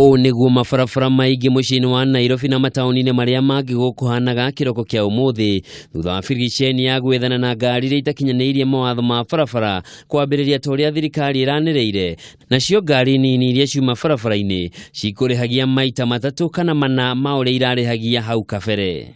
O niguo mabarabara maingĩ mũciĩ-inĩ wa Nairobi na mataũni-inĩ marĩa mangĩ gũkũhanaga kĩroko kĩa ũmũthĩ thutha wa birigiceni ya gwethana na ngari iria itakinyanĩirie mawatho ma barabara kwambĩrĩria ta ũrĩa thirikari ĩranĩrĩire, nacio ngari nini iria ciuma barabara-inĩ cikũrĩhagia maita matatũ kana mana ma ũrĩa irarĩhagia hau kabere.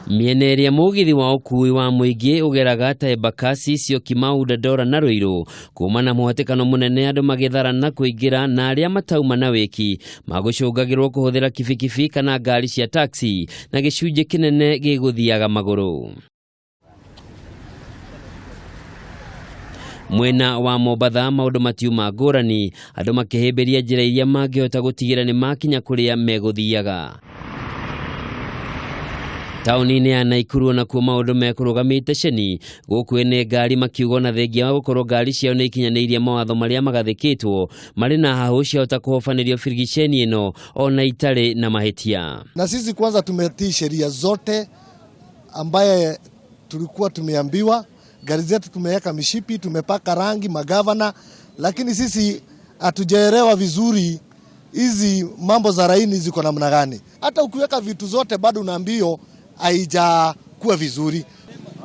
Miena ĩrĩa mũgithi wa ũkui wa mũingĩ ũgeraga ta Embakasi, Syokimau, Dandora na Ruiru kuma na mũhatĩkano mũnene andũ magĩtharana kũingĩra na arĩa matauma na wĩki magũcũngagĩrwo kũhũthĩra kibikibi kana ngari cia taxi na gĩcunjĩ kĩnene gĩgũthiaga magũrũ. Mwena wa Mombatha maũndũ matiuma ngũrani, andũ makĩhĩmbĩria njĩra iria mangĩhota gũtigĩra nĩ makinya kũrĩa megũthiaga. Taũni-inĩ ya Naikuru na kuo maũndũ mekũrũgamĩte ceni, gũkũ ene ngari makiuga na thengia wa gũkorwo ngari ciao nĩ ikinyanĩirie mawatho marĩa magathĩkĩtwo marĩ na hahũ ciahota kũhobanĩrio birigiceni ĩno ona itarĩ na mahĩtia. Na sisi kwanza tumetii sheria zote ambaye tulikuwa tumeambiwa, gari zetu tumeweka mishipi, tumepaka rangi magavana, lakini sisi hatujaelewa vizuri hizi mambo za raini ziko namna gani. Hata ukiweka vitu zote bado unaambio haijakuwa vizuri.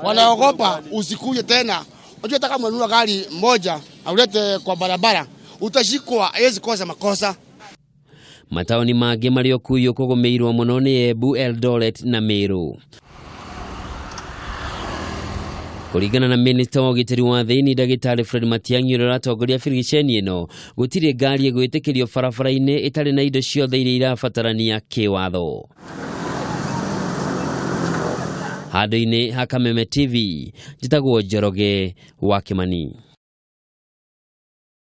Wanaogopa usikuje tena. Unajua kama unanunua gari moja aulete kwa barabara utashikwa, haiwezi kosa makosa. Mataoni mangĩ marĩ okuyo kũgũmĩirwo mũno nĩ Embu, Eldoret na Meru. Kũringana na minista wa ũgitĩri wa thĩinĩ Ndagĩtarĩ Fred Matiang'i ũrĩa ũratongoria birigiceni ĩno, gũtirĩ ngari ĩgwĩtĩkĩrio barabara-inĩ ĩtarĩ na indo ciothe iria irabatarania kĩwatho. Handũ-inĩ ha Kameme TV, njĩtagwo Njoroge wa Kĩmani.